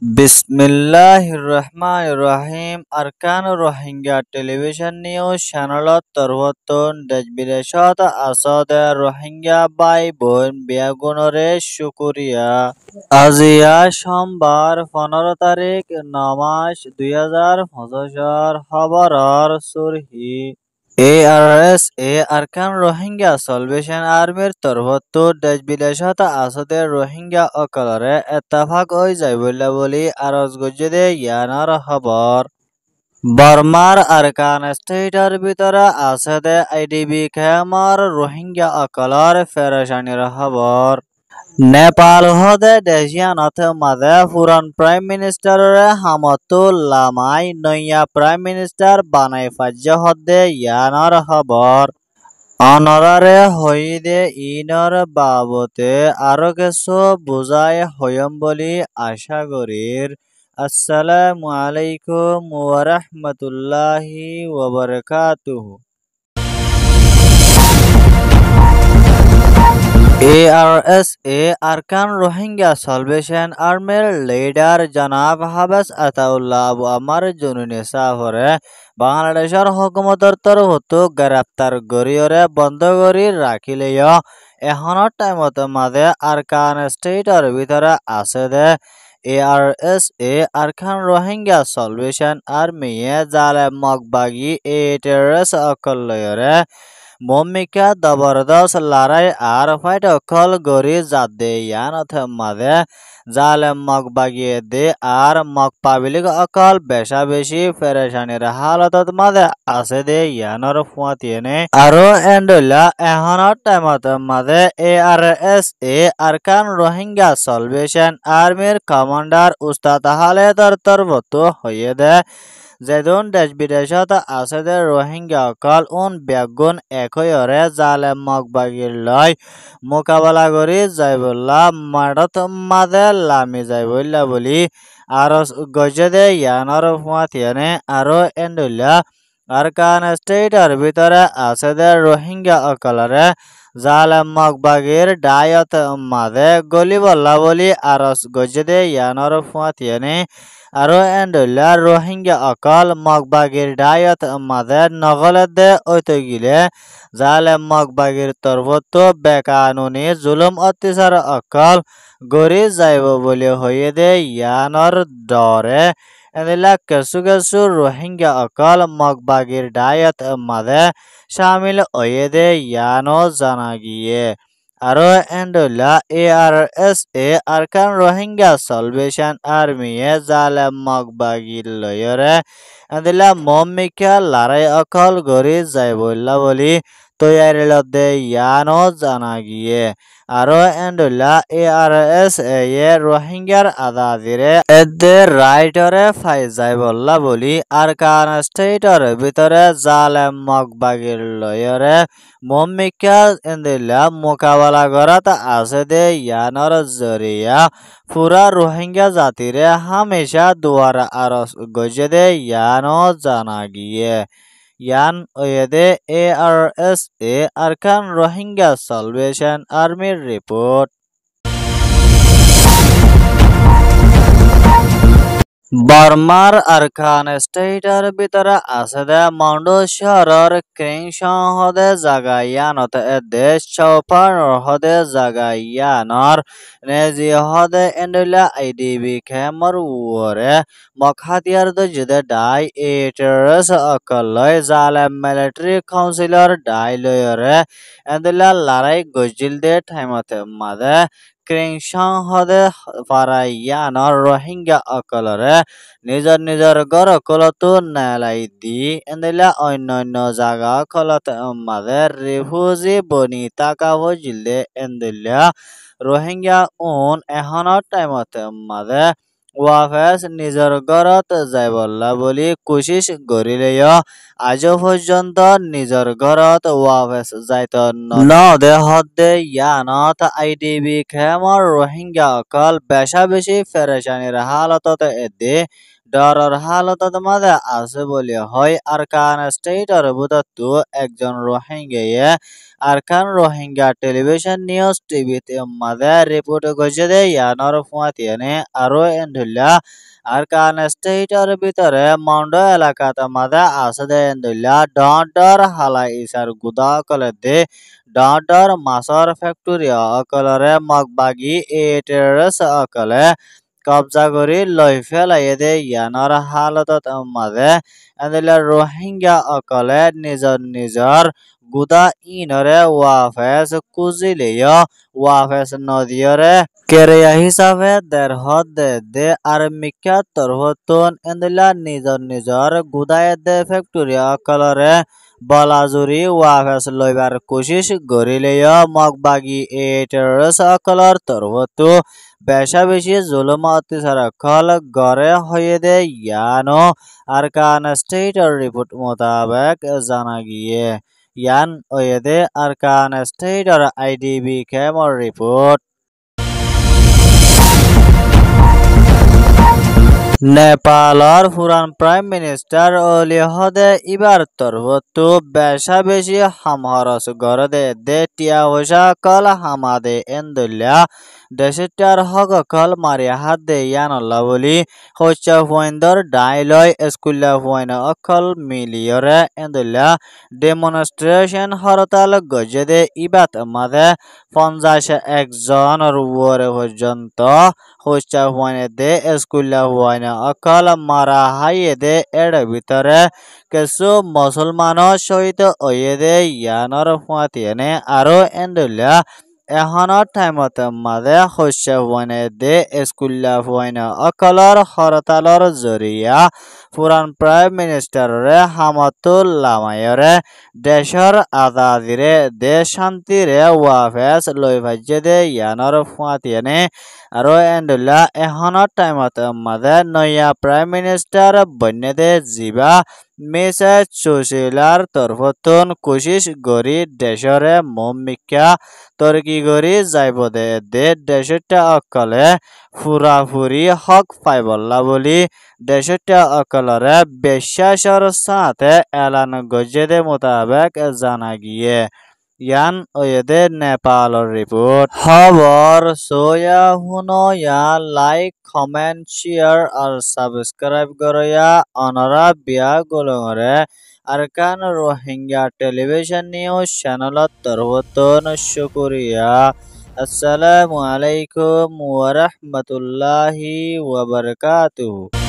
Bismillahirrahmanirrahim. Arkan Rohingya television news channelot torboton desh-bideshot asode Rohingya bai বোন বেগুনরে শুকরিয়া। আজিয়া সোমবার 15 তারিখ 9 মাস 2025 খবরর সুরহি ARSA আরকান রোহিঙ্গা সলভেশন আর্মির তরফতো দেশ বিদেশত আসতে রোহিঙ্গা অকলরে এত্তাফাক ওই যাইবল্লা বলি আরজ গজ্জেদে ইয়ানার খবর। বর্মার আরকান স্টেটের ভিতরে আসতে IDB খেমার রোহিঙ্গা অকলর ফেরেশানির খবর। নেপাল হদে দেশিয়ানত মাঝে পুরান প্রাইম মিনিস্টারে হামতুল্লাহ মাই নয়া প্রাইম মিনিস্টার বানাই ফাজ্য হদে ইয়ানর খবর। অনরারে হইদে ইনর বাবতে আরো কিছু বুঝাই হইম বলি আশা করির। আসসালামু আলাইকুম ওয়া রাহমাতুল্লাহি ওয়া বারাকাতুহু। ARSA আরকান রোহিঙ্গা সলভেশন আর্মির লিডার জনাব হাবেস আতাউল্লাহ আবু আমার জুনুনি সাফরে বাংলাদেশের হুকুমতর তরফতো গ্রেপ্তার গরিয়রে বন্ধ করি রাখিলেও এখনৰ টাইমত মাঝে আরকান স্টেটর ভিতরে আছে দে ARSA আরকান রোহিঙ্গা সলভেশন আর্মিয়ে জালে মগবাগি টেররিস্ট অকলয়রে মমিকা জবরদস্ত লড়াই আর ফাইট অকল গরি যাদে ইয়ানত মাঝে জালেম মগ বাগিয়ে দে আর মগ পাবলিক অকল বেশা বেশি ফেরেশানির হালতত মাঝে আছে দে ইয়ানর ফুয়াতিয়েনে আরো এন্ডলা এহনৰ টাইমত মাঝে ARSA আরকান রোহিঙ্গা সলভেশন আর্মির কমান্ডার উস্তাদ হালেদর তরফতো হইয়ে দে যেদন দেশ বিদেশত আছে দে রোহিঙ্গা অকল বেগুন একয়রে জালেম মগবাগির লয় মোকাবেলা করি যাইবল্লা মাঠত মাঝে লামি যাইবল্লা বলি আরো গজে দে ইয়ানর ফুয়াতিয়ানে আরো এন্ডুল্লা আরকান স্টেটের ভিতরে আছে দে রোহিঙ্গা অকলরে জালেম মগবাগির ডায়ত মাঝে গলিবল্লা বলি আরস গজে দে ইয়ানর ফুয়াতিয়ানে আরো এন্ডুল্লা রোহিঙ্গা অকল মগবাগির ডায়ত মাঝে নগলে দে ওইতে গিলে জালেম মগবাগির তরফতো বেকানুনি জুলুম অত্যাচার অকল গড়ি যাইব বলে হইয়ে দে ইয়ানর ডরে এদিলা কিছু কিছু রোহিঙ্গা অকল মগবাগির ডায়ত মাঝে শামিল হইয়ে দে ইয়ানো জানা গিয়ে। আরো এন্ডুল্লা ARSA আরকান রোহিঙ্গা সলভেশন আর্মিয়ে জালেম মগবাগির লয়রে এদিলা মমিকা লড়াই অকল গড়ি যাইবল্লা বলি তৈয়ারি লদে ইয়ানো জানা গিয়ে। আরো এন্ডুল্লা ARSA রোহিঙ্গার আদাদিরে এদে রাইটরে ফাই যাইবল্লা বলি আরকান স্টেটর ভিতরে জালেম মগবাগির লয়রে মমিকা এন্দিল্লা মোকাবেলা করাত আছে দে ইয়ানর জরিয়া পুরা রোহিঙ্গা জাতিরে হামেশা দুয়ার আরস গজে দে ইয়ানো জানা গিয়ে। ইয়ান ওয়েদে ARSA আরকান রোহিঙ্গা সলভেশন আর্মির রিপোর্ট। বর্মার আরকান স্টেটের ভিতরে আছে দে মন্ডো শহরের ক্রিংশং হদে জাগা ইয়ানত দেশ চৌপান হদে জাগা ইয়ানর নেজি হদে এন্ডুলা IDB খেমর উরে মখাতিয়ার দজুদে ডাই টেররিস্ট অকলয় জালেম মিলিটারি কাউন্সিলর ডাই লয়রে এন্ডুলা লড়াই গজিল দে টাইমতে মাদে ক্রিংশং হদে ফারাইয়ানর রোহিঙ্গা অকলরে নিজর নিজর গর কলতো নেলাই দি এন্দিলা অন্য জায়গা কলত মাঝে রিফিউজি বনি তাকাব জিলদে এন্দিলা রোহিঙ্গা এখনৰ টাইমত মাঝে ওয়াফেস নিজর গরত যাইবল্লা বলি কোশিশ করিলেও আজ পর্যন্ত নিজর ঘরত ওয়াফেস যাইত নদে হদে ইয়ানত IDB খেমর রোহিঙ্গা অকল বেশা বেশি ফেরেশানির হালতত এদে ডৰৰ হালতত মাঝে আছে বলে হয় আরকান স্টেটর বুধত্তু একজন রোহিঙ্গায়ে আরকান রোহিঙ্গা টেলিভিশন নিউজ টিভিতে মাঝে রিপোর্ট করছে দে ইয়ানর ফুয়াতিয়ানে আরো এন্ডুল্লা আরকান স্টেটর ভিতরে মন্ড এলাকাত মাঝে আছে দে এন্ডুল্লা ডর হালা ইসার গুদা কলে দে ডর মাছর ফ্যাক্টরি অকলরে মগবাগি এ টেরস অকলে কবজা করে লই ফেলাই দে ইয়ানর হালতত মাঝে এদিলে রোহিঙ্গা অকলে নিজর গুদা ইনরে ওয়াফেস কুজিলিয় ওয়াফেস নদীয়রে কেরিয়া হিসাবে দেড়হত দে আর মিক্কা তরহতন এদিলা নিজর গুদায় দে ফ্যাক্টরি অকলরে বলাজুরি ওয়াফেস লইবার কোশিশ গরিলেয় মগবাগি এ টেরস অকলর তরহতু বেশা বেশি জুলুম অত্যাচার কল গড়ে হয়ে দে ইয়ানো আরকান স্টেটর রিপোর্ট মোতাবেক জানা গিয়ে ইয়ান ওয়েদে আরকান স্টেটর আইডিবি কেমর রিপোর্ট নেপালৰ পুরান প্রাইম মিনিস্টার অলি হদে ইবার তরহতু বেশা বেশি হামহরস গরদে দে টিয়া পয়সা কল হামাদে এন্দুল্লা দেশটার হক কল মারি হাত দে ইয়ানল্লা বলি হচ্ছা ফুয়েন্দর ডাইলয় স্কুল্লা ফুয়েন অকল মিলিয়রে এন্দুল্লা ডেমনস্ট্রেশন হরতাল গজে দে ইবাত মাদে 51 জনের উপরে পর্যন্ত হচ্ছা ফুয়েনে দে স্কুল্লা ফুয়েন অকল মারা হাইয়ে দে এর ভিতরে কিছু মুসলমানও শহীদ হয়ে দে ইয়ানর ফুয়াতিয়ানে আরো এন্ডুল্লা এখনৰ টাইমত মাঝে শস্য ফুৱানে দে স্কুল্লা ফুৱাইনা অকলৰ হৰতালৰ জৰিয়া পুরান প্রাইম মিনিস্টাররে হামাতুল্লামায়রে দেশর আজাদিরে দেশ শান্তিরে ওয়াফেস লই ভাজ্যে দে ইয়ানর ফুয়াতিয়ানে আরো এন্ডুল্লা এখনৰ টাইমত মাঝে নয়া প্রাইম মিনিস্টার বন্যে দে জিবা মিসে সুশীলার তরফতন কোশিশ গরি দেশরে মমিকা তরকি গরি যাইব দে দেশটা অকলে ফুরাফুরি হক পাইবল্লা বলি দেশটা অকলরে বিশ্বাসর সাথে এলান গজেদে মোতাবেক জানা গিয়ে ইয়ান ওয়েদে নেপালর রিপোর্ট খবর সোয়া হুনো ইয়া লাইক কমেন্ট শেয়ার আর সাবস্ক্রাইব করয়া অনরা বিয়া গোলঙরে আরকান রোহিঙ্গা টেলিভিশন নিউজ চ্যানেলত তরফতন শুকরিয়া আসসালামু আলাইকুম ওয়া রাহমাতুল্লাহি ওয়া বারাকাতুহু।